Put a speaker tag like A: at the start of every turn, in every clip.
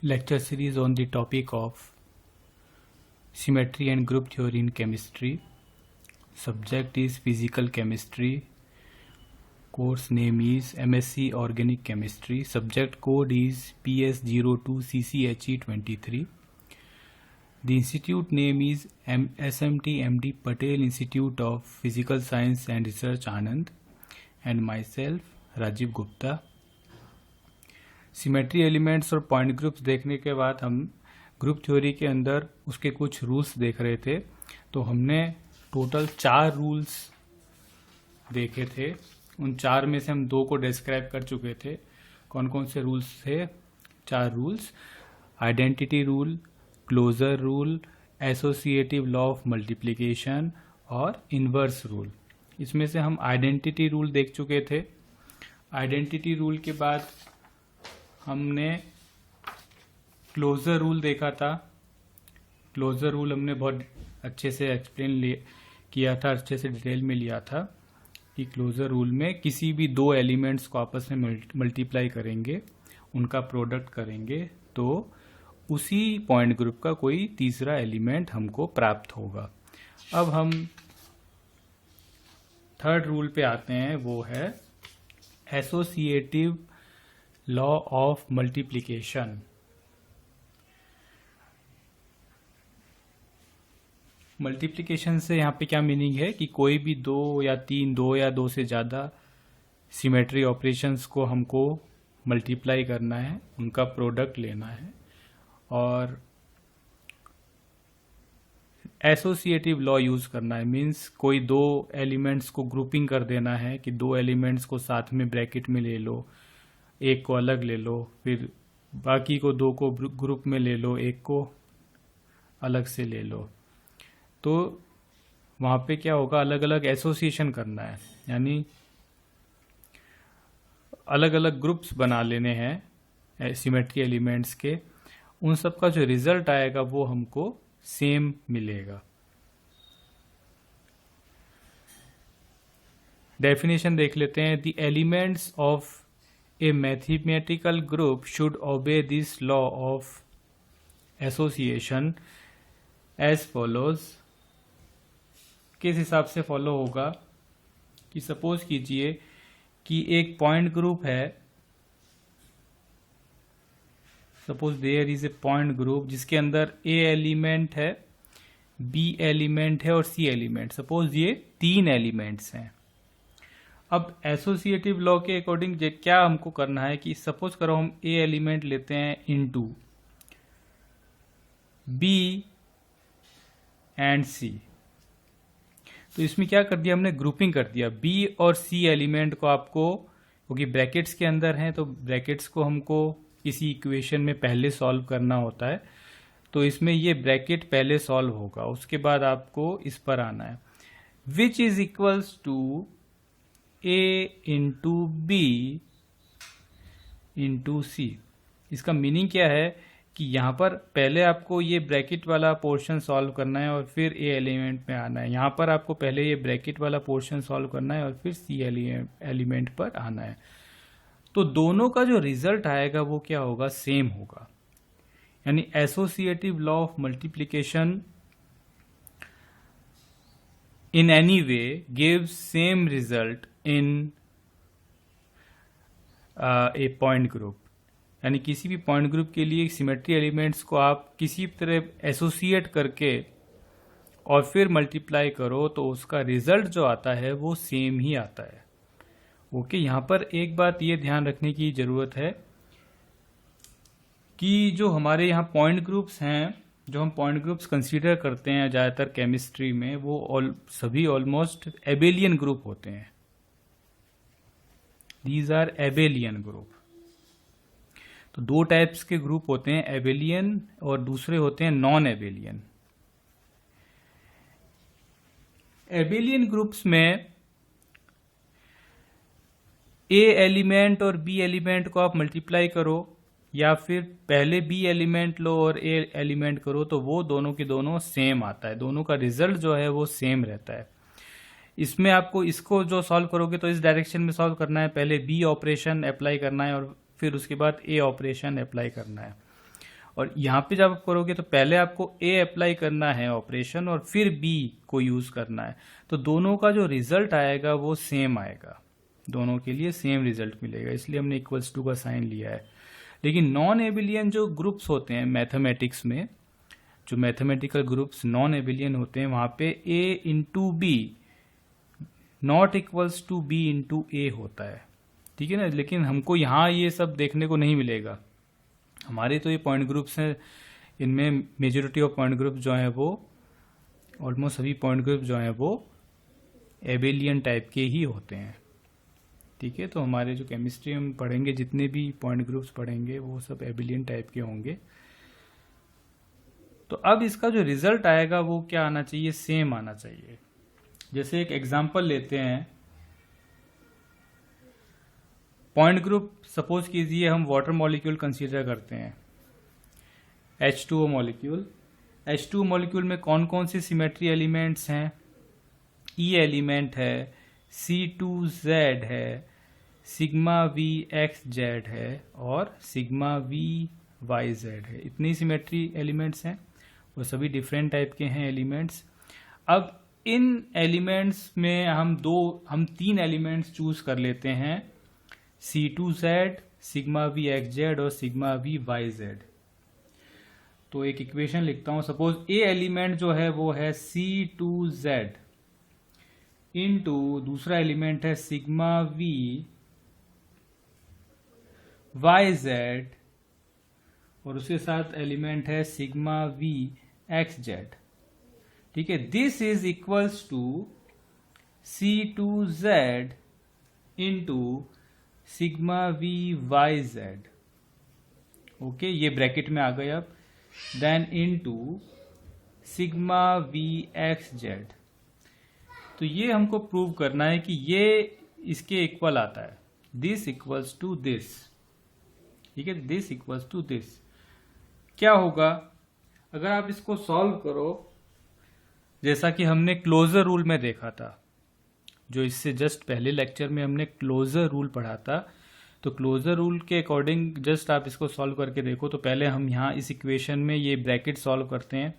A: lecture series on the topic of symmetry and group theory in chemistry. Subject is physical chemistry. Course name is MSc Organic Chemistry. Subject code is PS02CCHE23. The institute name is SMT MD Patel Institute of Physical Science and Research Anand, and myself Rajeev Gupta. Symmetry elements और point groups देखने के बाद हम group theory के अंदर उसके कुछ rules देख रहे थे. तो हमने टोटल 4 रूल्स देखे थे. उन 4 में से हम 2 को डिस्क्राइब कर चुके थे. कौन कौन से रूल्स थे? 4 rules: identity rule, closure rule, associative law of multiplication और इन्वर्स रूल. इसमें से हम आइडेंटिटी रूल देख चुके थे. आइडेंटिटी रूल के बाद हमने क्लोजर रूल देखा था. क्लोजर रूल हमने बहुत अच्छे से एक्सप्लेन किया था, अच्छे से डिटेल में लिया था कि क्लोजर रूल में किसी भी 2 एलिमेंट्स को आपस में मल्टीप्लाई करेंगे, उनका प्रोडक्ट करेंगे, तो उसी पॉइंट ग्रुप का कोई तीसरा एलिमेंट हमको प्राप्त होगा. अब हम थर्ड रूल पे आते हैं, वो है associative law of multiplication. Multiplication से यहाँ पे क्या मीनिंग है कि कोई भी 2 या 3, 2 या 2 से ज़्यादा सिमेट्री ऑपरेशंस को हमको मल्टीप्लाई करना है, उनका प्रोडक्ट लेना है. और एसोसिएटिव लॉ यूज करना है, मीन्स कोई 2 एलिमेंट्स को ग्रुपिंग कर देना है कि 2 एलिमेंट्स को साथ में ब्रैकेट में ले लो, एक को अलग ले लो, फिर बाकी को 2 को ग्रुप में ले लो, एक को अलग से ले लो. तो वहाँ पे क्या होगा, अलग अलग एसोसिएशन करना है, यानी अलग अलग ग्रुप्स बना लेने हैं सिमेट्री एलिमेंट्स के. उन सब का जो रिजल्ट आएगा वो हमको सेम मिलेगा. डेफिनेशन देख लेते हैं. The elements of a mathematical group should obey this law of association as follows. किस हिसाब से फॉलो होगा कि सपोज कीजिए कि एक पॉइंट ग्रुप है. Suppose there is a point group जिसके अंदर ए एलिमेंट है, बी एलिमेंट है और सी एलिमेंट. सपोज ये 3 एलिमेंट्स हैं. अब एसोसिएटिव लॉ के अकॉर्डिंग क्या हमको करना है कि सपोज करो हम ए एलिमेंट लेते हैं इनटू बी एंड सी. तो इसमें क्या कर दिया हमने, ग्रुपिंग कर दिया. बी और सी एलिमेंट को आपको, क्योंकि ब्रैकेट्स के अंदर हैं तो ब्रैकेट्स को हमको किसी इक्वेशन में पहले सॉल्व करना होता है. तो इसमें ये ब्रैकेट पहले सॉल्व होगा, उसके बाद आपको इस पर आना है. Which is equals to A into B into C. इसका मीनिंग क्या है कि यहाँ पर पहले आपको ये ब्रैकेट वाला पोर्शन सॉल्व करना है और फिर ए एलिमेंट में आना है. यहाँ पर आपको पहले ये ब्रैकेट वाला पोर्शन सॉल्व करना है और फिर सी एलिमेंट पर आना है. तो दोनों का जो रिजल्ट आएगा वो क्या होगा, सेम होगा. यानी associative law of multiplication in any way gives same result in a point group. यानी किसी भी पॉइंट ग्रुप के लिए सिमेट्री एलिमेंट्स को आप किसी तरह एसोसिएट करके और फिर मल्टीप्लाई करो तो उसका रिजल्ट जो आता है वो सेम ही आता है. ओके, यहाँ पर एक बात ये ध्यान रखने की ज़रूरत है कि जो हमारे यहाँ पॉइंट ग्रुप्स हैं, जो हम पॉइंट ग्रुप्स कंसीडर करते हैं ज़्यादातर केमिस्ट्री में, वो सभी ऑलमोस्ट एबेलियन ग्रुप होते हैं. These are abelian group. तो 2 टाइप्स के ग्रुप होते हैं, एबेलियन और दूसरे होते हैं नॉन एबेलियन. एबेलियन ग्रुप्स में ए एलिमेंट और बी एलिमेंट को आप मल्टीप्लाई करो या फिर पहले बी एलिमेंट लो और ए एलिमेंट करो तो वो दोनों के दोनों सेम आता है. दोनों का रिजल्ट जो है वो सेम रहता है. इसमें आपको इसको जो सॉल्व करोगे तो इस डायरेक्शन में सॉल्व करना है, पहले बी ऑपरेशन अप्लाई करना है और फिर उसके बाद ए ऑपरेशन अप्लाई करना है. और यहाँ पे जब आप करोगे तो पहले आपको ए अप्लाई करना है ऑपरेशन और फिर बी को यूज करना है, तो दोनों का जो रिजल्ट आएगा वो सेम आएगा, दोनों के लिए सेम रिजल्ट मिलेगा, इसलिए हमने इक्वल्स टू का साइन लिया है। लेकिन नॉन एबिलियन जो ग्रुप्स होते हैं मैथमेटिक्स में, जो मैथमेटिकल ग्रुप्स नॉन एबिलियन होते हैं, वहां पे A into B not equals to B into A होता है, ठीक है ना। लेकिन हमको यहाँ ये सब देखने को नहीं मिलेगा। हमारे तो ये पॉइंट ग्रुप्स हैं, इनमें मेजोरिटी ऑफ पॉइंट ग्रुप जो हैं वो, ऑलमोस्ट सभी पॉइंट ग्रुप जो हैं वो एबिलियन टाइप के ही होते हैं, ठीक है। तो हमारे जो केमिस्ट्री हम पढ़ेंगे, जितने भी पॉइंट ग्रुप्स पढ़ेंगे वो सब एबिलियन टाइप के होंगे। तो अब इसका जो रिजल्ट आएगा वो क्या आना चाहिए, सेम आना चाहिए। जैसे एक एग्जांपल लेते हैं, पॉइंट ग्रुप सपोज कीजिए हम वाटर मॉलिक्यूल कंसीडर करते हैं, H2O मॉलिक्यूल। H2O मॉलिक्यूल में कौन कौन सी सिमेट्री एलिमेंट्स हैं, E एलिमेंट है, C2Z है, सिग्मा VXZ है और सिग्मा VYZ है। इतनी सिमेट्री एलिमेंट्स हैं, वो सभी डिफरेंट टाइप के हैं एलिमेंट्स। अब इन एलिमेंट्स में हम तीन एलिमेंट्स चूज कर लेते हैं, C2Z, सिग्मा VXZ और सिग्मा VYZ। तो एक इक्वेशन लिखता हूं, सपोज ए एलिमेंट जो है वो है C2Z इनटू दूसरा एलिमेंट है सिग्मा VYZ और उसके साथ एलिमेंट है सिग्मा VXZ, ठीक है। This is equals to C2Z into sigma VYZ, okay, ये ब्रैकेट में आ गए। अब देन इनटू सिग्मा VXZ, तो ये हमको प्रूव करना है कि ये इसके इक्वल आता है, दिस इक्वल्स टू दिस, ठीक है, दिस इक्वल्स टू दिस। क्या होगा अगर आप इसको सॉल्व करो, जैसा कि हमने क्लोजर रूल में देखा था, जो इससे जस्ट पहले लेक्चर में हमने क्लोजर रूल पढ़ा था। तो क्लोजर रूल के अकॉर्डिंग जस्ट आप इसको सॉल्व करके देखो। तो पहले हम यहाँ इस इक्वेशन में ये ब्रैकेट सॉल्व करते हैं,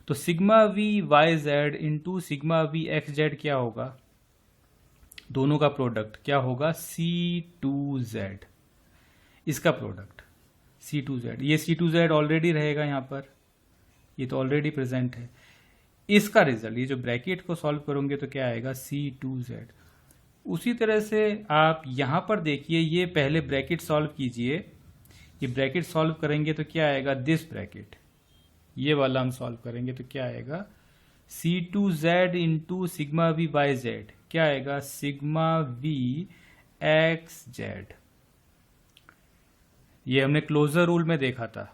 A: तो sigma VYZ into sigma VXZ क्या होगा, दोनों का प्रोडक्ट क्या होगा, C2Z, इसका प्रोडक्ट C2Z। ये C2Z ऑलरेडी रहेगा यहाँ पर, ये तो ऑलरेडी प्रेजेंट है। इसका रिजल्ट, ये जो ब्रैकेट को सॉल्व करोगे तो क्या आएगा, C2Z। उसी तरह से आप यहां पर देखिए, ये पहले ब्रैकेट सॉल्व कीजिए, ये ब्रैकेट सॉल्व करेंगे तो क्या आएगा, दिस ब्रैकेट, ये वाला हम सॉल्व करेंगे तो क्या आएगा, C2Z इंटू सिग्मा VYZ क्या आएगा, सिग्मा VXZ। ये हमने क्लोजर रूल में देखा था,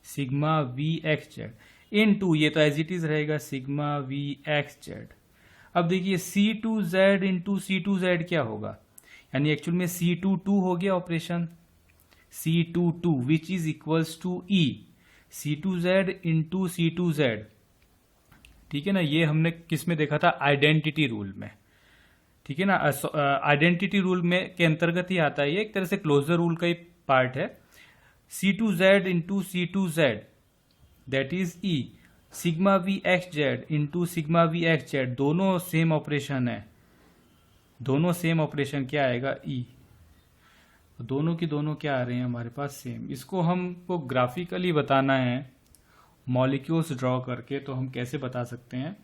A: सिग्मा VXZ इनटू, ये तो एज इट इज रहेगा, सिग्मा VXZ। अब देखिए C2Z इंटू C2Z क्या होगा, यानी एक्चुअल में C22 हो गया operation, C22 which is equals to E, C2Z into C2Z, ठीक है ना। ये हमने किस में देखा था, आइडेंटिटी रूल में, ठीक है ना। आइडेंटिटी रूल में के अंतर्गत ही आता है, ये एक तरह से क्लोजर रूल का ही पार्ट है। C2Z into C2Z that is E, sigma VXZ into sigma VXZ, दोनों सेम ऑपरेशन है, दोनों सेम ऑपरेशन क्या आएगा, E। दोनों की दोनों क्या आ रहे हैं हमारे पास, सेम। इसको हमको ग्राफिकली बताना है मॉलिक्यूल्स ड्रॉ करके, तो हम कैसे बता सकते हैं,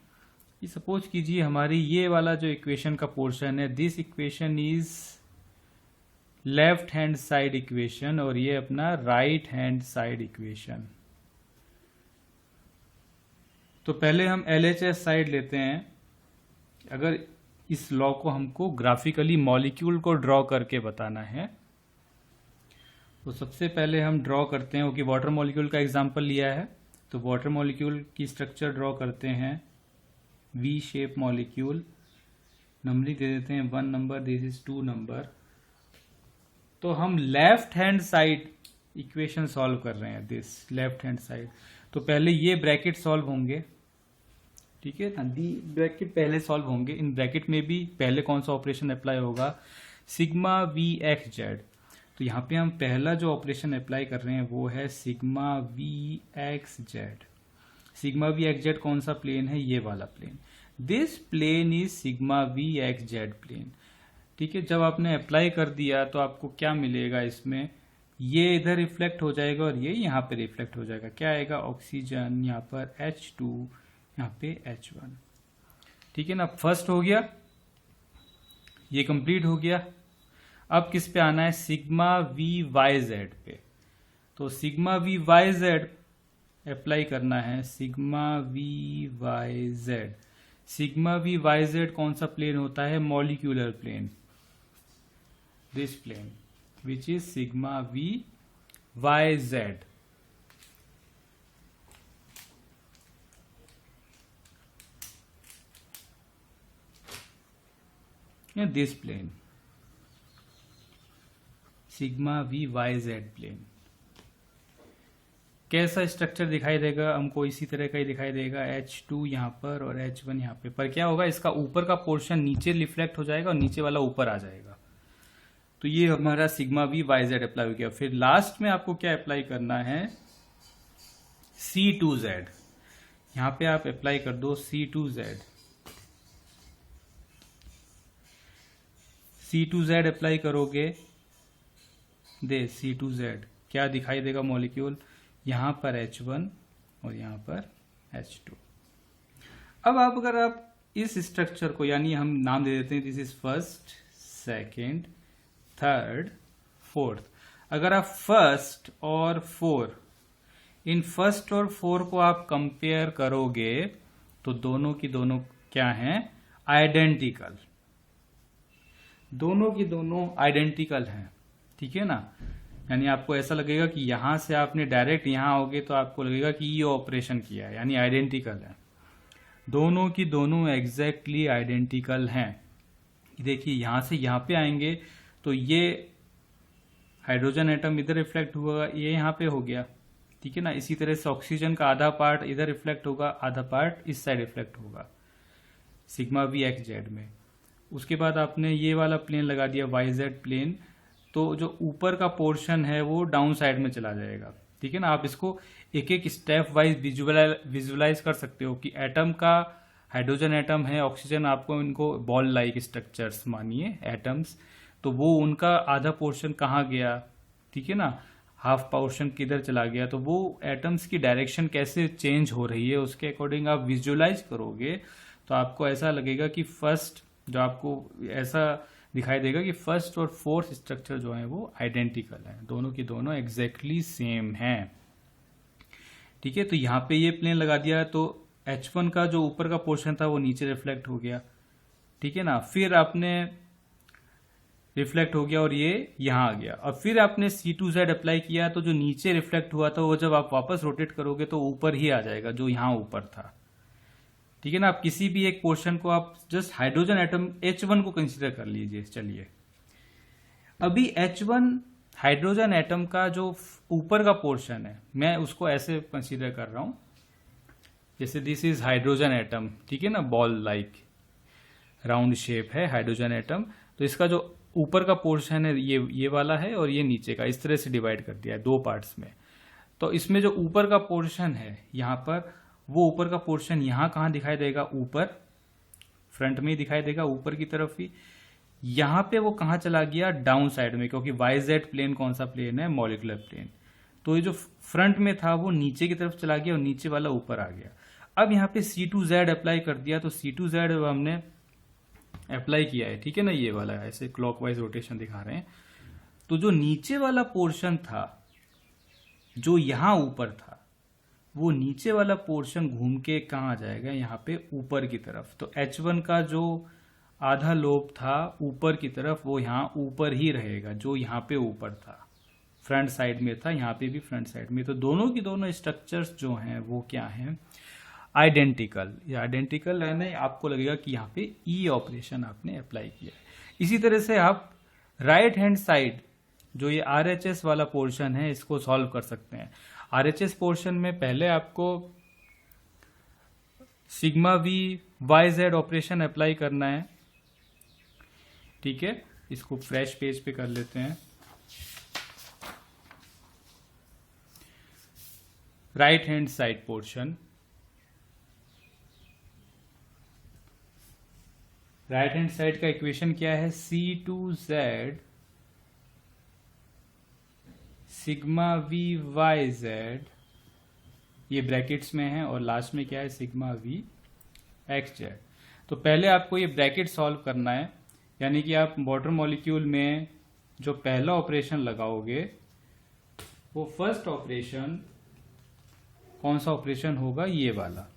A: ये सपोज कीजिए हमारी ये वाला जो इक्वेशन का पोर्शन है, this equation is left hand side equation और ये अपना राइट हैंड साइड इक्वेशन। तो पहले हम LHS साइड लेते हैं। अगर इस लॉ को हमको ग्राफिकली मॉलिक्यूल को ड्रॉ करके बताना है, तो सबसे पहले हम ड्रॉ करते हैं, क्योंकि वाटर मॉलिक्यूल का एग्जांपल लिया है, तो वाटर मॉलिक्यूल की स्ट्रक्चर ड्रॉ करते हैं, V शेप मॉलिक्यूल, नंबरिंग दे देते हैं 1 नंबर, दिस इज 2 नंबर। तो हम left hand side equation solve कर रहे हैं, दिस लेफ्ट हैंड साइड। तो पहले ये ब्रैकेट सॉल्व होंगे, ठीक है ना, दी ब्रैकेट पहले सॉल्व होंगे। इन ब्रैकेट में भी पहले कौन सा ऑपरेशन अप्लाई होगा, सिग्मा VXZ। तो यहाँ पे हम पहला जो ऑपरेशन अप्लाई कर रहे हैं वो है sigma V X Z. Sigma V X Z कौन सा प्लेन है? ये वाला plane. This plane is sigma V X Z plane. ठीक है, जब आपने अप्लाई कर दिया तो आपको क्या मिलेगा इसमें? ये इधर रिफ्लेक्ट हो जाएगा और ये यहाँ पे रिफ्लेक्ट हो जाएगा। क्या आएगा? ऑक्सीजन, यहाँ पर H2, यहाँ पे H1। ठीक है ना, फर्स्ट हो गया, ये कंप्लीट हो गया। अब किस पे आना है? सिग्मा वी वाई जेड पे। तो sigma V Y Z apply करना है। Sigma V Y Z, sigma V Y Z कौन सा प्लेन होता है? Molecular plane, this plane which is sigma V Y Z. This plane sigma V Y Z plane. कैसा structure दिखाई देगा हमको? इसी तरह का ही दिखाई देगा। H2 यहाँ पर और H1 यहाँ पे। पर क्या होगा? इसका ऊपर का पोर्शन नीचे रिफ्लेक्ट हो जाएगा और नीचे वाला ऊपर आ जाएगा। तो ये हमारा sigma V Y Z apply हो गया। फिर लास्ट में आपको क्या अप्लाई करना है? C2Z। यहाँ पे आप अप्लाई कर दो C2Z। C2Z अप्लाई करोगे, दे C2Z क्या दिखाई देगा? मॉलिक्यूल, यहां पर H1 और यहां पर H2। अब आप अगर आप इस स्ट्रक्चर को, यानी हम नाम दे देते हैं this is first, second, third, fourth. अगर आप फर्स्ट और फोर, इन फर्स्ट और फोर को आप कंपेयर करोगे तो दोनों की दोनों क्या हैं? आइडेंटिकल। दोनों की दोनों आइडेंटिकल हैं। ठीक है ना, यानी आपको ऐसा लगेगा कि यहां से आपने डायरेक्ट यहां आओगे तो आपको लगेगा कि ये ऑपरेशन किया है, यानी आइडेंटिकल है। दोनों की दोनों एग्जैक्टली आइडेंटिकल हैं। देखिए यहां से यहां पे आएंगे तो ये हाइड्रोजन एटम इधर रिफ्लेक्ट हुआ, ये यहां पे हो गया। ठीक है ना, इसी तरह से ऑक्सीजन का आधा पार्ट इधर रिफ्लेक्ट होगा, आधा पार्ट इस साइड रिफ्लेक्ट होगा सिग्मा वी एक्स जेड में। उसके बाद आपने ये वाला प्लेन लगा दिया वाई जेड प्लेन, तो जो ऊपर का पोर्शन है वो डाउन साइड में चला जाएगा। ठीक है ना, आप इसको एक एक स्टेप वाइज विजुअलाइज कर सकते हो कि एटम का, हाइड्रोजन एटम है, ऑक्सीजन, आपको इनको बॉल लाइक स्ट्रक्चर्स मानिए एटम्स, तो वो उनका आधा पोर्शन कहाँ गया? ठीक है ना, हाफ पोर्शन किधर चला गया? तो वो एटम्स की डायरेक्शन कैसे चेंज हो रही है उसके अकॉर्डिंग आप विजुअलाइज करोगे तो आपको ऐसा लगेगा कि फर्स्ट, जो आपको ऐसा दिखाई देगा कि फर्स्ट और फोर्थ स्ट्रक्चर जो है वो आइडेंटिकल है, दोनों की दोनों एग्जैक्टली सेम हैं। ठीक है, तो यहां पे ये प्लेन लगा दिया तो H1 का जो ऊपर का पोर्शन था वो नीचे रिफ्लेक्ट हो गया। ठीक है ना, फिर आपने रिफ्लेक्ट हो गया और ये यहां आ गया, और फिर आपने C2Z अप्लाई किया तो जो नीचे रिफ्लेक्ट हुआ था वो जब आप वापस रोटेट करोगे तो ऊपर ही आ जाएगा जो यहां ऊपर था। ठीक है ना, आप किसी भी एक पोर्शन को आप जस्ट हाइड्रोजन एटम H1 को कंसीडर कर लीजिए। चलिए अभी H1 हाइड्रोजन एटम का जो ऊपर का पोर्शन है मैं उसको ऐसे कंसीडर कर रहा हूं, जैसे दिस इज हाइड्रोजन एटम। ठीक है ना, बॉल लाइक राउंड शेप है हाइड्रोजन एटम, तो इसका जो ऊपर का पोर्शन है ये वाला है और ये नीचे का, इस तरह से डिवाइड कर दिया है दो पार्ट्स में। तो इसमें जो ऊपर का पोर्शन है यहां पर, वो ऊपर का पोर्शन यहां कहां दिखाई देगा? ऊपर, फ्रंट में ही दिखाई देगा, ऊपर की तरफ ही। यहां पे वो कहां चला गया? डाउन साइड में, क्योंकि वाई जेड प्लेन कौन सा प्लेन है? Molecular plane. तो ये जो फ्रंट में था वो नीचे की तरफ चला गया और नीचे वाला ऊपर आ गया। अब यहाँ पे C2Z अप्लाई कर दिया, तो C2Z हमने अप्लाई किया है। ठीक है ना, ये वाला ऐसे क्लॉकवाइज रोटेशन दिखा रहे हैं। तो जो नीचे वाला पोर्शन था जो यहां ऊपर था, वो नीचे वाला पोर्शन घूम के कहां आ जाएगा? यहाँ पे ऊपर की तरफ। तो H1 का जो आधा लोब था ऊपर की तरफ, वो यहाँ ऊपर ही रहेगा जो यहाँ पे ऊपर था, फ्रंट साइड में था, यहाँ पे भी फ्रंट साइड में। तो दोनों की दोनों स्ट्रक्चर्स जो हैं वो क्या हैं? आइडेंटिकल। ये आइडेंटिकल है ना, आपको लगेगा कि यहाँ पे ई ऑपरेशन आपने अप्लाई किया है। इसी तरह से आप राइट हैंड साइड जो ये RHS वाला पोर्शन है इसको सॉल्व कर सकते हैं। RHS पोर्शन में पहले आपको sigma V Y Z operation apply करना है। ठीक है, इसको फ्रेश पेज पे कर लेते हैं। Right hand side portion, right hand side का इक्वेशन क्या है, C2Z sigma V Y Z, ये ब्रैकेट्स में है, और लास्ट में क्या है, सिग्मा वी एक्स जेड। तो पहले आपको ये ब्रैकेट सॉल्व करना है, यानी कि आप वाटर मॉलिक्यूल में जो पहला ऑपरेशन लगाओगे वो फर्स्ट ऑपरेशन कौन सा ऑपरेशन होगा, ये वाला,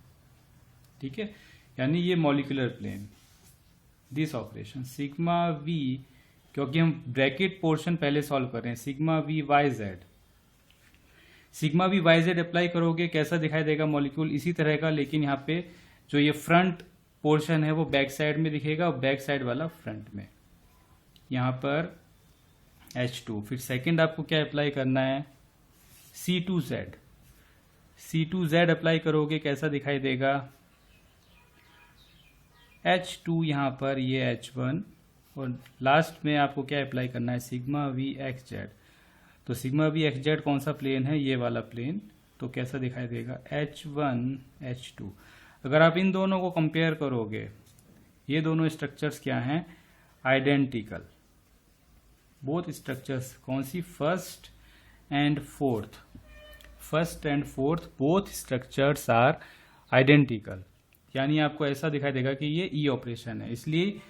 A: ठीक है। यानी ये molecular plane, this operation sigma V, क्योंकि हम ब्रैकेट पोर्शन पहले सॉल्व कर रहे हैं, sigma V Y Z, sigma V Y Z apply करोगे कैसा दिखाई देगा मॉलिक्यूल, इसी तरह का, लेकिन यहाँ पे जो ये फ्रंट पोर्शन है वो बैक साइड में दिखेगा और बैक साइड वाला फ्रंट में, यहाँ पर H2। फिर सेकंड आपको क्या अप्लाई करना है, C2Z, C2Z अप्लाई करोगे कैसा दिखाई देगा, H2 यहाँ पर, ये H1, और लास्ट में आपको क्या अप्लाई करना है, सिग्मा वी एक्स जेड। तो सिग्मा वी एक्स जेड कौन सा प्लेन है, ये वाला प्लेन, तो कैसा दिखाई देगा, H1 H2। अगर आप इन दोनों को कंपेयर करोगे, ये दोनों स्ट्रक्चर्स क्या हैं, आइडेंटिकल, बोथ स्ट्रक्चर्स, कौन सी, first and fourth, first and fourth both structures are identical, यानी आपको ऐसा दिखाई देगा कि ये ई ऑपरेशन है। इसलिए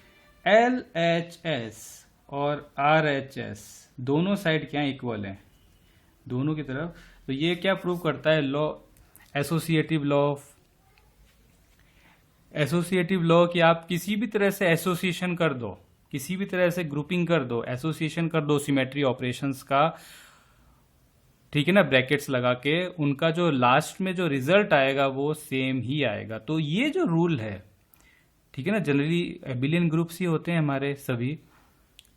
A: LHS और RHS दोनों साइड क्या इक्वल हैं, दोनों की तरफ। तो ये क्या प्रूव करता है, लॉ, एसोसिएटिव लॉ कि आप किसी भी तरह से एसोसिएशन कर दो, किसी भी तरह से ग्रुपिंग कर दो, एसोसिएशन कर दो सिमेट्री ऑपरेशंस का, ठीक है ना, ब्रैकेट्स लगा के, उनका जो लास्ट में जो रिजल्ट आएगा वो सेम ही आएगा। तो ये जो रूल है, ठीक है ना, जनरली एबिलियन ग्रुप्स ही होते हैं हमारे सभी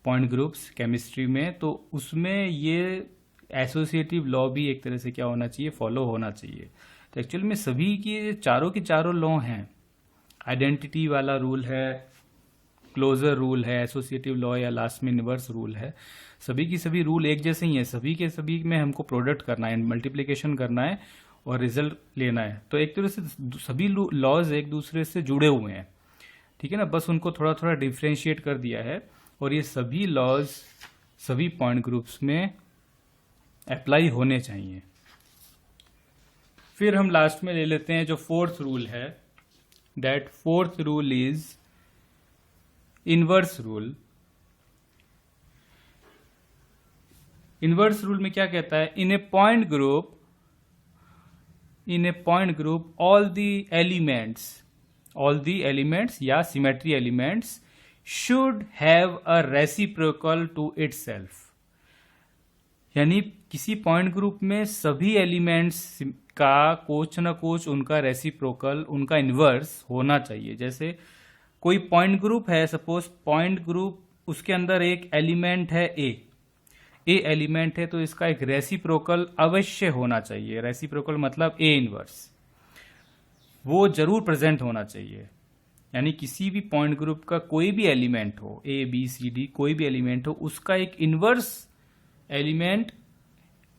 A: पॉइंट ग्रुप्स केमिस्ट्री में, तो उसमें ये एसोसिएटिव लॉ भी एक तरह से क्या होना चाहिए, फॉलो होना चाहिए। तो एक्चुअल में सभी की चारों लॉ हैं, आइडेंटिटी वाला रूल है, क्लोजर रूल है, एसोसिएटिव लॉ या लास्ट में इनवर्स रूल है, सभी की सभी रूल एक जैसे ही है, सभी के सभी में हमको प्रोडक्ट करना है, मल्टीप्लिकेशन करना है और रिजल्ट लेना है। तो एक तरह से सभी लॉज एक दूसरे से जुड़े हुए हैं, ठीक है ना, बस उनको थोड़ा थोड़ा डिफ्रेंशिएट कर दिया है, और ये सभी लॉज सभी पॉइंट ग्रुप्स में अप्लाई होने चाहिए। फिर हम लास्ट में ले लेते हैं जो फोर्थ रूल है, that fourth rule is inverse rule. Inverse rule में क्या कहता है, in a point group all the elements या symmetry elements should have a reciprocal to itself, यानी किसी पॉइंट ग्रुप में सभी एलिमेंट्स का कुछ न कुछ उनका रेसिप्रोकल, उनका इनवर्स होना चाहिए। जैसे कोई पॉइंट ग्रुप है, सपोज पॉइंट ग्रुप, उसके अंदर एक एलिमेंट है ए एलिमेंट है, तो इसका एक रेसिप्रोकल अवश्य होना चाहिए। रेसिप्रोकल मतलब ए इनवर्स, वो जरूर प्रेजेंट होना चाहिए। यानी किसी भी पॉइंट ग्रुप का कोई भी एलिमेंट हो, ए बी सी डी, कोई भी एलिमेंट हो, उसका एक इनवर्स एलिमेंट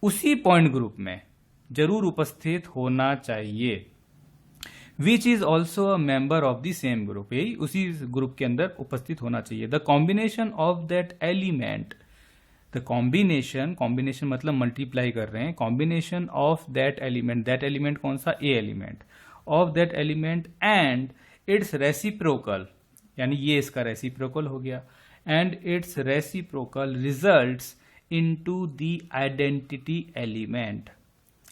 A: उसी पॉइंट ग्रुप में जरूर उपस्थित होना चाहिए, which is also a member of the same group, यही उसी ग्रुप के अंदर उपस्थित होना चाहिए। The combination of that element, the combination मतलब मल्टीप्लाई कर रहे हैं, कॉम्बिनेशन ऑफ दैट एलिमेंट कौन सा, A element, of that element and its reciprocal, यानी ये इसका रेसिप्रोकल हो गया, and its reciprocal results into the identity element,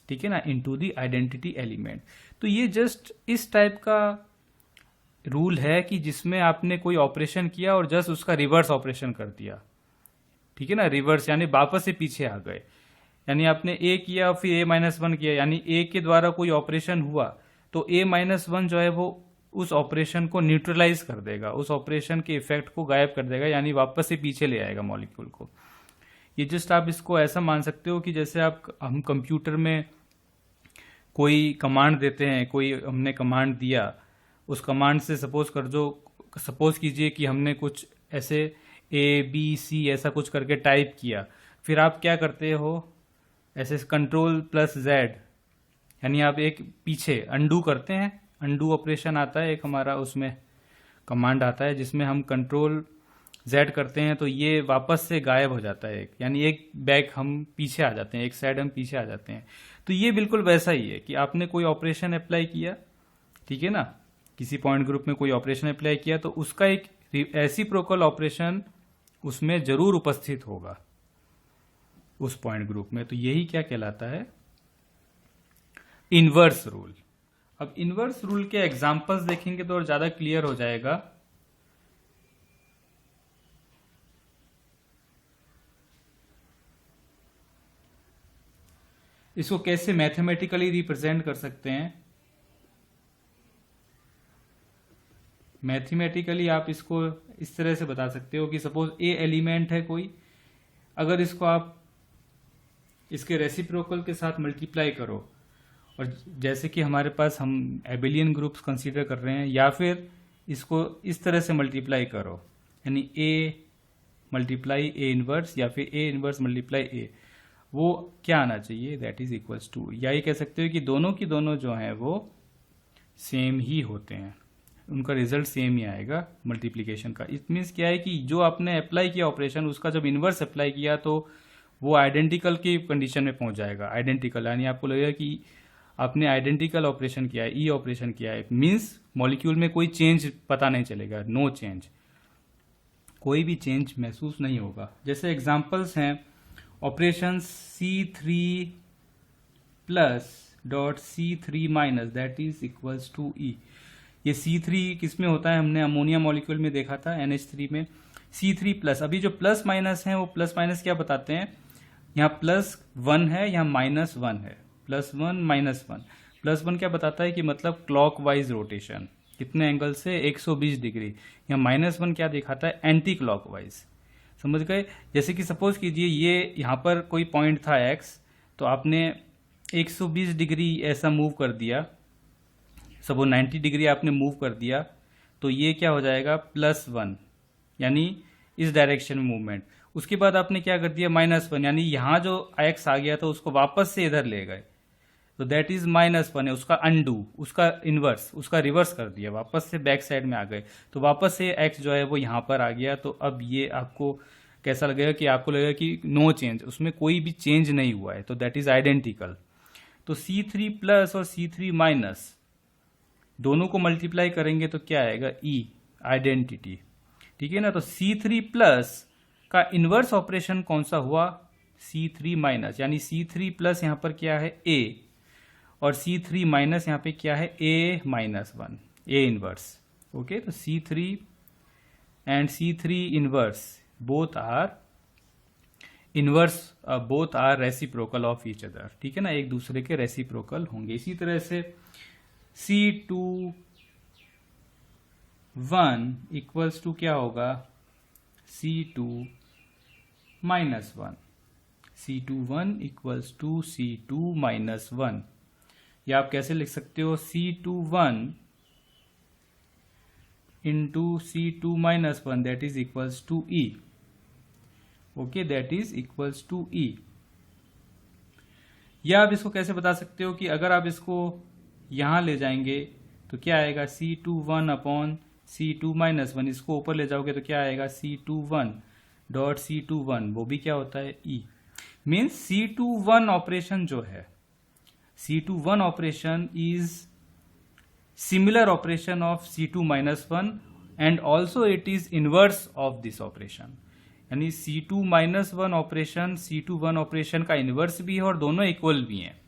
A: ठीक है ना, इनटू द आइडेंटिटी एलिमेंट। तो ये जस्ट इस टाइप का रूल है कि जिसमें आपने कोई ऑपरेशन किया और जस्ट उसका रिवर्स ऑपरेशन कर दिया, ठीक है ना, रिवर्स यानी वापस से पीछे आ गए, यानी आपने ए किया फिर A-1 किया, यानी ए के द्वारा कोई ऑपरेशन हुआ तो A-1 जो है वो उस ऑपरेशन को न्यूट्रलाइज कर देगा, उस ऑपरेशन के इफेक्ट को गायब कर देगा, यानी वापस से पीछे ले आएगा मॉलिक्यूल को। ये जस्ट आप इसको ऐसा मान सकते हो कि जैसे हम कंप्यूटर में कोई कमांड देते हैं, कोई हमने कमांड दिया, उस कमांड से सपोज कीजिए कि हमने कुछ ऐसे ABC ऐसा कुछ करके टाइप किया, फिर आप क्या करते हो, ऐसे Ctrl+Z यानी आप एक पीछे अंडू करते हैं, अंडू ऑपरेशन आता है एक हमारा, उसमें कमांड आता है जिसमें हम कंट्रोल जेड करते हैं तो ये वापस से गायब हो जाता है, एक यानी एक बैक हम पीछे आ जाते हैं, एक साइड हम पीछे आ जाते हैं। तो ये बिल्कुल वैसा ही है कि आपने कोई ऑपरेशन अप्लाई किया, ठीक है ना, किसी पॉइंट ग्रुप में कोई ऑपरेशन अप्लाई किया तो उसका एक रेसिप्रोकल ऑपरेशन उसमें जरूर उपस्थित होगा उस पॉइंट ग्रुप में। तो यही क्या कहलाता है, इनवर्स रूल। अब इनवर्स रूल के एग्जांपल्स देखेंगे तो और ज्यादा क्लियर हो जाएगा। इसको कैसे मैथमेटिकली रिप्रेजेंट कर सकते हैं, मैथमेटिकली आप इसको इस तरह से बता सकते हो कि सपोज ए एलिमेंट है कोई, अगर इसको आप इसके रेसिप्रोकल के साथ मल्टीप्लाई करो, और जैसे कि हमारे पास हम एबिलियन ग्रुप्स कंसीडर कर रहे हैं, या फिर इसको इस तरह से मल्टीप्लाई करो, यानी ए मल्टीप्लाई ए इनवर्स या फिर ए इनवर्स मल्टीप्लाई ए, वो क्या आना चाहिए, दैट इज इक्वल्स टू, या ये कह सकते हो कि दोनों की दोनों जो हैं वो सेम ही होते हैं, उनका रिजल्ट सेम ही आएगा मल्टीप्लीकेशन का। इट मीन्स क्या है कि जो आपने अप्लाई किया ऑपरेशन, उसका जब इनवर्स अप्लाई किया तो वो आइडेंटिकल की कंडीशन में पहुंच जाएगा। आइडेंटिकल यानी आपको लगेगा कि आपने आइडेंटिकल ऑपरेशन किया है, ई ऑपरेशन किया है, मीन्स मॉलिक्यूल में कोई चेंज पता नहीं चलेगा, नो चेंज, कोई भी चेंज महसूस नहीं होगा। जैसे एग्जांपल्स हैं operation C3 plus dot C3 minus that is equals to E. ये C3 किस में होता है, हमने अमोनिया मॉलिक्यूल में देखा था NH3 में। C3 प्लस, अभी जो प्लस माइनस है वो प्लस माइनस क्या बताते हैं, यहाँ +1 है, यहाँ -1 है, +1 -1। +1 क्या बताता है कि मतलब क्लॉकवाइज रोटेशन, कितने एंगल से, 120 डिग्री। यहाँ -1 क्या दिखाता है, एंटी क्लॉकवाइज। समझ गए। जैसे कि सपोज कीजिए ये यहाँ पर कोई पॉइंट था x, तो आपने 120 डिग्री ऐसा मूव कर दिया, सपोज 90 डिग्री आपने मूव कर दिया, तो ये क्या हो जाएगा, +1, यानी इस डायरेक्शन में मूवमेंट। उसके बाद आपने क्या कर दिया, -1, यानी यहाँ जो x आ गया तो उसको वापस से इधर ले गए, तो दैट इज -1 है, उसका अनडू, उसका इनवर्स, उसका रिवर्स कर दिया, वापस से बैक साइड में आ गए, तो वापस से x जो है वो यहाँ पर आ गया। तो अब ये आपको कैसा लगेगा कि आपको लगेगा कि नो चेंज, उसमें कोई भी चेंज नहीं हुआ है, तो दैट इज आइडेंटिकल। तो C3 प्लस और C3 माइनस दोनों को मल्टीप्लाई करेंगे तो क्या आएगा, E, आइडेंटिटी, ठीक है ना। तो C3 प्लस का इनवर्स ऑपरेशन कौन सा हुआ, C3 माइनस, यानी C3 प्लस यहाँ पर क्या है A, और C3 माइनस यहाँ पे क्या है, A-1, A इनवर्स। ओके, तो C3 and C3 inverse both are inverse, both are reciprocal of each other, ठीक है ना, एक दूसरे के रेसिप्रोकल होंगे। इसी तरह से C21 इक्वल्स टू क्या होगा, C2 minus 1, C21 equals to C2 minus 1, या आप कैसे लिख सकते हो, C21 into C2 minus 1 that is equals to E। Okay, that is equals to E। या आप इसको कैसे बता सकते हो कि अगर आप इसको यहां ले जाएंगे तो क्या आएगा, C21 अपॉन C2 माइनस 1, इसको ऊपर ले जाओगे तो क्या आएगा, C21 डॉट C21, वो भी क्या होता है, E। मीन्स C21 ऑपरेशन जो है, C21 operation is similar operation of C2 minus 1 and also it is inverse of this operation. यानी C2 minus 1 operation C21 operation का इनवर्स भी है और दोनों इक्वल भी हैं,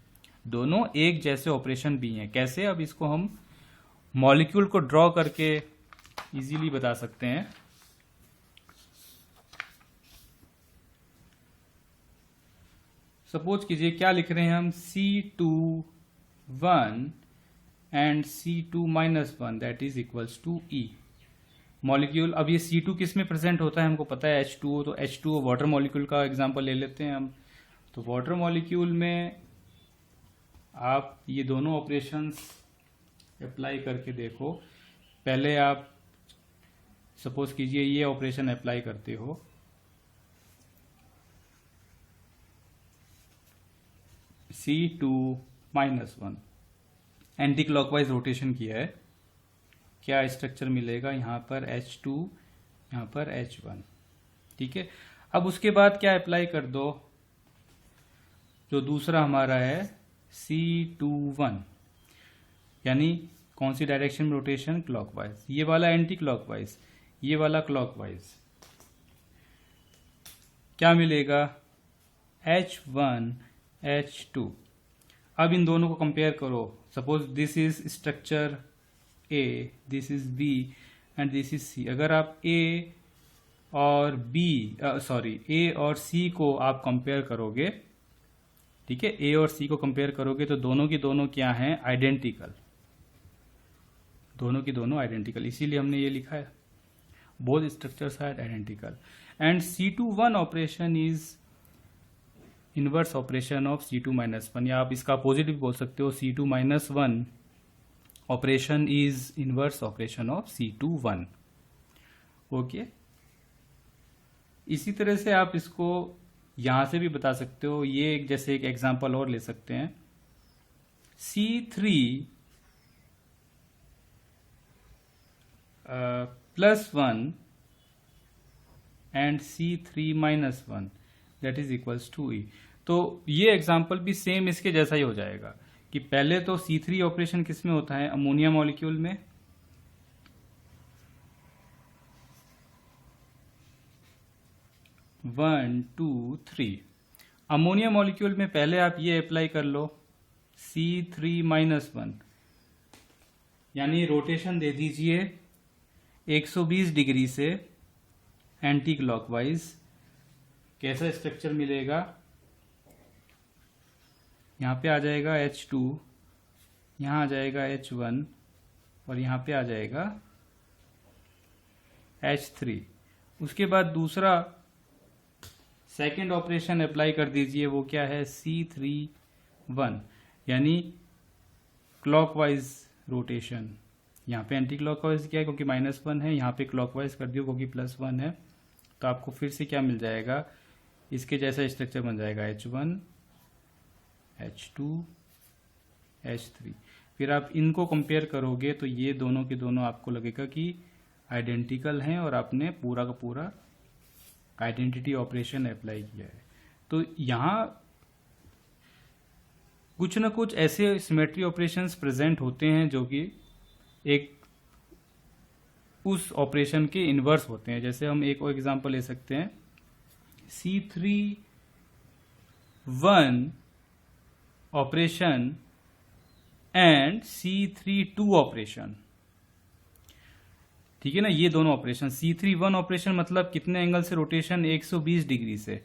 A: दोनों एक जैसे ऑपरेशन भी हैं। कैसे, अब इसको हम मॉलिक्यूल को ड्रॉ करके इजीली बता सकते हैं। सपोज कीजिए क्या लिख रहे हैं हम, C21 and C2 minus 1 that is equals to E। Molecule, अब ये C2 किस में प्रेजेंट होता है हमको पता है, H2O, तो H2O वाटर मॉलिक्यूल का एग्जांपल ले लेते हैं हम। तो वाटर मॉलिक्यूल में आप ये दोनों ऑपरेशंस अप्लाई करके देखो। पहले आप सपोज कीजिए ये ऑपरेशन अप्लाई करते हो, C2 -1 एंटी क्लॉकवाइज रोटेशन किया है, क्या स्ट्रक्चर मिलेगा? यहाँ पर H2, यहाँ पर H1। ठीक है, अब उसके बाद क्या अप्लाई कर दो, जो दूसरा हमारा है C21, यानी कौन सी डायरेक्शन में रोटेशन? क्लॉकवाइज। ये वाला एंटी क्लॉकवाइज, ये वाला क्लॉकवाइज। क्या मिलेगा? H1 H2। अब इन दोनों को कंपेयर करो। Suppose this is structure A, this is B and this is C। अगर आप A और C को आप कंपेयर करोगे, ठीक है, A और C को कंपेयर करोगे तो दोनों की दोनों क्या हैं? आइडेंटिकल। दोनों की दोनों आइडेंटिकल, इसीलिए हमने ये लिखा है, both structures are identical. And C21 operation is inverse operation of C2-1, या आप इसका अपोजिट भी बोल सकते हो, C2-1 operation is inverse operation of C21। Okay, इसी तरह से आप इसको यहां से भी बता सकते हो। ये जैसे एक एग्जांपल और ले सकते हैं, C3 +1 and C3-1 that is equals to E। तो ये एग्जांपल भी सेम इसके जैसा ही हो जाएगा कि पहले तो C3 ऑपरेशन किस में होता है? अमोनिया मॉलिक्यूल में। One two three, ammonia molecule में पहले आप ये अप्लाई कर लो C3-1, यानी रोटेशन दे दीजिए 120 डिग्री से एंटी क्लॉकवाइज। कैसा स्ट्रक्चर मिलेगा? यहाँ पे आ जाएगा H2, यहाँ आ जाएगा H1 और यहाँ पे आ जाएगा H3। उसके बाद दूसरा सेकेंड ऑपरेशन अप्लाई कर दीजिए, वो क्या है? C3-1, यानी क्लॉकवाइज रोटेशन। यहाँ पे एंटी क्लॉकवाइज क्या है? क्योंकि -1 है, यहाँ पे क्लॉकवाइज कर दियो क्योंकि +1 है। तो आपको फिर से क्या मिल जाएगा? इसके जैसा स्ट्रक्चर बन जाएगा H1 H2 H3। फिर आप इनको कंपेयर करोगे तो ये दोनों के दोनों आपको लगेगा कि आइडेंटिकल हैं और आपने पूरा का पूरा आइडेंटिटी ऑपरेशन अप्लाई किया है। तो यहाँ कुछ ना कुछ ऐसे सिमेट्री ऑपरेशंस प्रेजेंट होते हैं जो कि एक उस ऑपरेशन के इनवर्स होते हैं। जैसे हम एक और एग्जांपल ले सकते हैं, C3-1 operation and C3-2 operation. ठीक है ना, ये दोनों ऑपरेशन। C3-1 ऑपरेशन मतलब कितने एंगल से रोटेशन? 120 डिग्री से।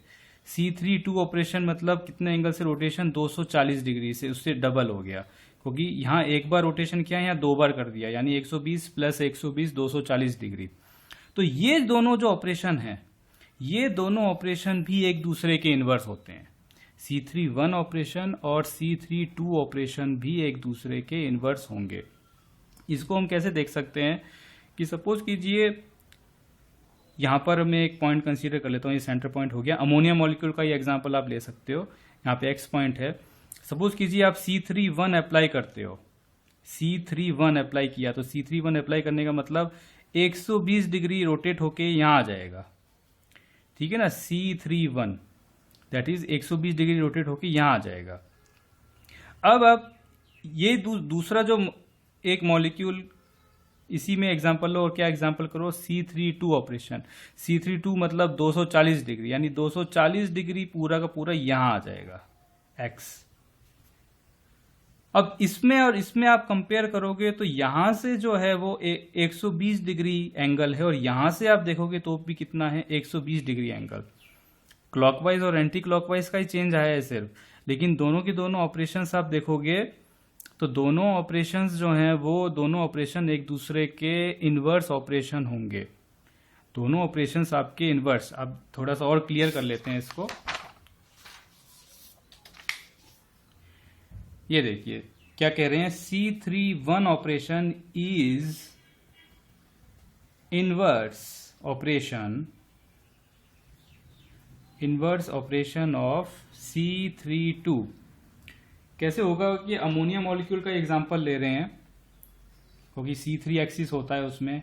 A: C3-2 ऑपरेशन मतलब कितने एंगल से रोटेशन? 240 डिग्री से, उससे डबल हो गया क्योंकि यहाँ एक बार रोटेशन किया, यहाँ 2 बार कर दिया, यानी 120 + 120 240 डिग्री। तो ये दोनों जो ऑपरेशन हैं, ये दोनों ऑपरेशन भी एक दूसरे के इनवर्स होते हैं। C3-1 ऑपरेशन और C3-2 ऑपरेशन भी एक दूसरे के इनवर्स होंगे। इसको हम कैसे देख सकते हैं कि सपोज कीजिए यहाँ पर मैं एक पॉइंट कंसीडर कर लेता हूँ, ये सेंटर पॉइंट हो गया। अमोनिया मॉलिक्यूल का ये एग्जांपल आप ले सकते हो, यहाँ पे X पॉइंट है। सपोज कीजिए आप C3-1 अप्लाई करते हो, C3-1 अप्लाई किया, तो C3-1 अप्लाई करने का मतलब 120 डिग्री रोटेट होके यहाँ आ जाएगा। ठीक है ना, C3-1 that is 120 degree rotate होके यहाँ आ जाएगा। अब आप ये दूसरा जो एक मॉलिक्यूल, इसी में एग्जांपल लो और क्या एग्जांपल करो? C3-2 operation. C3-2 मतलब 240 डिग्री, यानी 240 डिग्री पूरा का पूरा यहां आ जाएगा X। अब इसमें और इसमें आप कंपेयर करोगे तो यहां से जो है वो 120 डिग्री एंगल है और यहां से आप देखोगे तो भी कितना है? 120 डिग्री एंगल। क्लॉकवाइज और एंटी क्लॉकवाइज का ही चेंज आया है सिर्फ, लेकिन दोनों के दोनों ऑपरेशंस आप देखोगे तो दोनों ऑपरेशंस जो हैं वो दोनों ऑपरेशन एक दूसरे के इनवर्स ऑपरेशन होंगे। दोनों ऑपरेशंस आपके इनवर्स। अब थोड़ा सा और क्लियर कर लेते हैं इसको। ये देखिए क्या कह रहे हैं, C3-1 operation is inverse operation of C3-2, कैसे होगा कि अमोनिया मॉलिक्यूल का एग्जांपल ले रहे हैं, क्योंकि C3 एक्सिस होता है उसमें,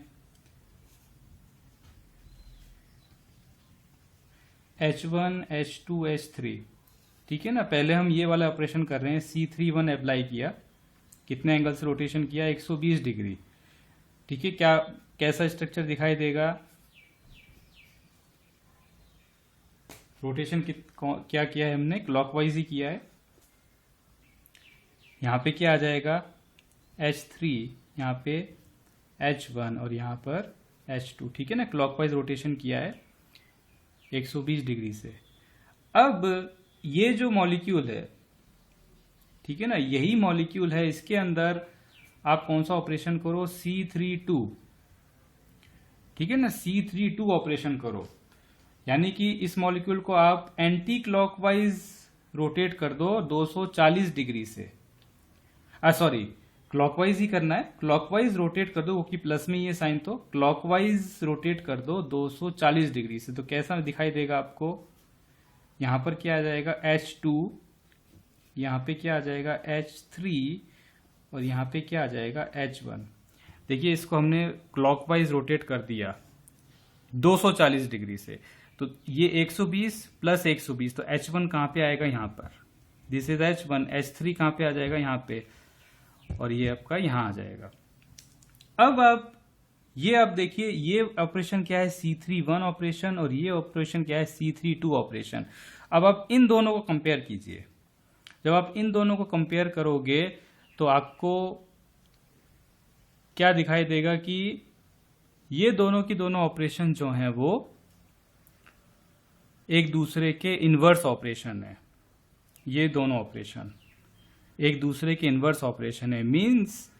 A: H1 H2 H3, ठीक है ना। पहले हम ये वाला ऑपरेशन कर रहे हैं, C31 अप्लाई किया, कितने एंगल से रोटेशन किया, 120 डिग्री, ठीक है। क्या कैसा स्ट्रक्चर दिखाई देगा, रोटेशन क्या किया है हमने, क्लॉकवाइज ही किया है। यहाँ पे क्या आ जाएगा, H3, यहाँ पे H1 और यहाँ पर H2, ठीक है ना, क्लॉकवाइज रोटेशन किया है 120 डिग्री से। अब ये जो मॉलिक्यूल है, ठीक है ना, यही मॉलिक्यूल है, इसके अंदर आप कौन सा ऑपरेशन करो, C32, ठीक है ना, C32 ऑपरेशन करो, यानी कि इस मॉलिक्यूल को आप एंटी क्लॉकवाइज रोटेट कर दो 240 डिग्री से, सॉरी क्लॉकवाइज ही करना है, क्लॉकवाइज रोटेट कर दो, क्योंकि प्लस में ये साइन, तो क्लॉकवाइज रोटेट कर दो 240 डिग्री से। तो कैसा दिखाई देगा आपको, यहां पर क्या आ जाएगा H2, यहां पे क्या आ जाएगा H3 और यहां पे क्या आ जाएगा H1। देखिए इसको हमने क्लॉकवाइज रोटेट कर दिया 240 डिग्री से, तो ये 120 प्लस 120, तो H1 कहां पे आएगा, यहां पर, दिस इज H1, H3 कहां पे आ जाएगा, यहां पे, और ये आपका यहां आ जाएगा। अब आप देखिए ये ऑपरेशन क्या है, C31 ऑपरेशन, और ये ऑपरेशन क्या है, C32 ऑपरेशन। अब आप इन दोनों को कंपेयर कीजिए, जब आप इन दोनों को कंपेयर करोगे तो आपको क्या दिखाई देगा कि ये दोनों की दोनों ऑपरेशन जो हैं वो एक दूसरे के इनवर्स ऑपरेशन है। ये दोनों ऑपरेशन एक दूसरे के इनवर्स ऑपरेशन है, मींस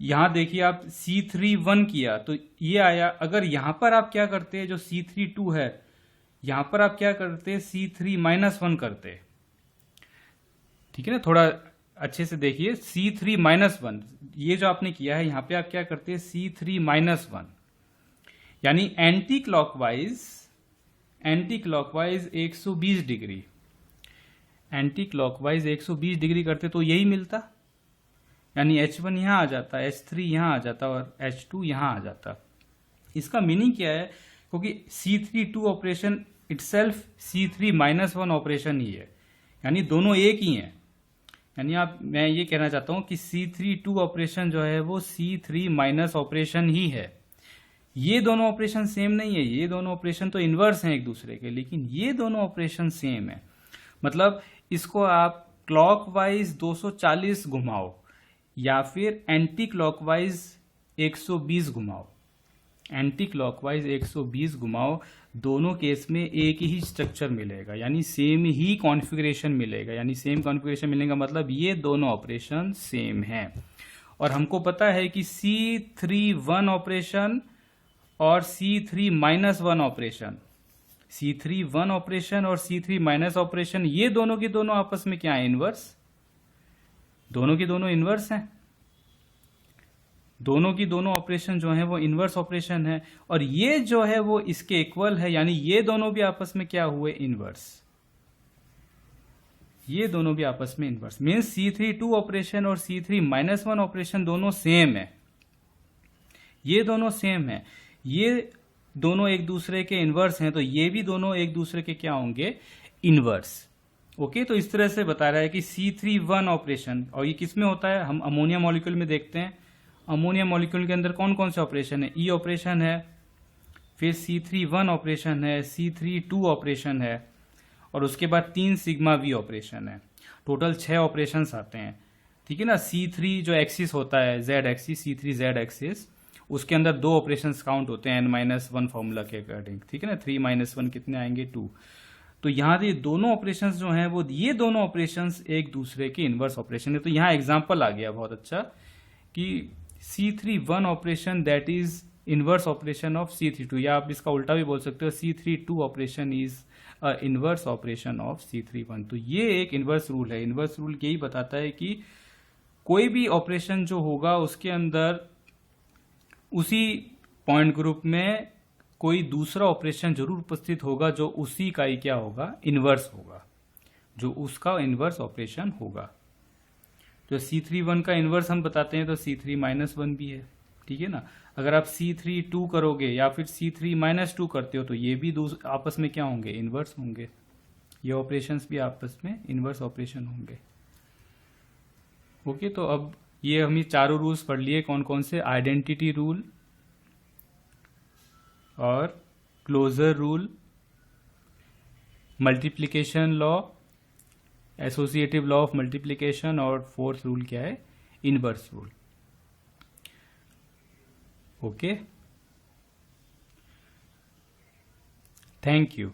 A: यहां देखिए आप C31 किया तो ये आया, अगर यहां पर आप क्या करते, जो C32 है यहां पर आप क्या करते, C3-1 करते, ठीक है ना। थोड़ा अच्छे से देखिए, C3-1, ये जो आपने किया है यहां पे आप क्या करते हैं, C3-1, यानी anti clockwise 120 degree, anti clockwise 120 degree करते तो यही मिलता, यानी H1 यहां आ जाता, H3 यहां आ जाता और H2 यहां आ जाता। इसका मीनिंग क्या है, क्योंकि C32 operation itself C3-1 operation ही है, यानी दोनों एक ही हैं। यानी मैं ये कहना चाहता हूं कि C32 ऑपरेशन जो है वो C3- ऑपरेशन ही है। ये दोनों ऑपरेशन सेम नहीं है, ये दोनों ऑपरेशन तो इनवर्स हैं एक दूसरे के, लेकिन ये दोनों ऑपरेशन सेम है। मतलब इसको आप क्लॉकवाइज 240 घुमाओ या फिर एंटी क्लॉकवाइज 120 घुमाओ, एंटी क्लॉकवाइज 120 घुमाओ, दोनों केस में एक ही स्ट्रक्चर मिलेगा, यानी सेम ही कॉन्फ़िगरेशन मिलेगा। यानी सेम कॉन्फ़िगरेशन मिलने का मतलब ये दोनों ऑपरेशन सेम हैं। और हमको पता है कि C31 ऑपरेशन और C3-1 ऑपरेशन, C31 ऑपरेशन और C3- ऑपरेशन, ये दोनों की दोनों आपस में क्या है, इनवर्स, दोनों की दोनों इनवर्स हैं, दोनों की दोनों ऑपरेशन जो है वो इनवर्स ऑपरेशन है, और ये जो है वो इसके इक्वल है, यानी ये दोनों भी आपस में क्या हुए, इनवर्स, ये दोनों भी आपस में इनवर्स, मींस C32 ऑपरेशन और C3-1 ऑपरेशन दोनों सेम है, ये दोनों सेम है, ये दोनों एक दूसरे के इनवर्स हैं, तो ये भी दोनों एक दूसरे के क्या होंगे, इनवर्स। ओके, तो इस तरह से बता रहा है कि C31 ऑपरेशन, और ये किस में होता है, हम अमोनिया मॉलिक्यूल में देखते हैं। अमोनिया मॉलिक्यूल के अंदर कौन कौन से ऑपरेशन है, ई ऑपरेशन है, फिर C31 ऑपरेशन है, C32 ऑपरेशन है, और उसके बाद 3 सिग्मा वी ऑपरेशन है। टोटल 6 ऑपरेशन आते हैं, ठीक है ना। C3 जो एक्सिस होता है, Z axis, C3 Z axis, उसके अंदर 2 ऑपरेशन काउंट होते हैं N-1 फॉर्मूला के अकॉर्डिंग, ठीक है ना। 3-1 कितने आएंगे, 2। तो यहाँ ये दोनों ऑपरेशंस जो हैं वो, ये दोनों ऑपरेशंस एक दूसरे के इनवर्स ऑपरेशन है। तो यहाँ एग्जांपल आ गया बहुत अच्छा कि C31 operation that is inverse operation of C32, या आप इसका उल्टा भी बोल सकते हो, C32 operation is inverse operation of C31। तो ये एक इनवर्स रूल है। इनवर्स रूल यही बताता है कि कोई भी ऑपरेशन जो होगा उसके अंदर उसी पॉइंट ग्रुप में कोई दूसरा ऑपरेशन जरूर उपस्थित होगा जो उसी का ही क्या होगा, इनवर्स होगा। जो उसका इनवर्स ऑपरेशन होगा। तो C3 1 का इनवर्स हम बताते हैं तो C3-1 भी है, ठीक है ना। अगर आप C3-2 करोगे या फिर C3-2 करते हो तो ये भी आपस में क्या होंगे, इनवर्स होंगे। ये ऑपरेशंस भी आपस में इनवर्स ऑपरेशन होंगे। ओके, तो अब ये हम ये चारों रूल्स पढ़ लिए, कौन कौन से, आइडेंटिटी रूल और closure rule, multiplication law, associative law of multiplication, और फोर्थ रूल क्या है, inverse rule. Okay, thank you.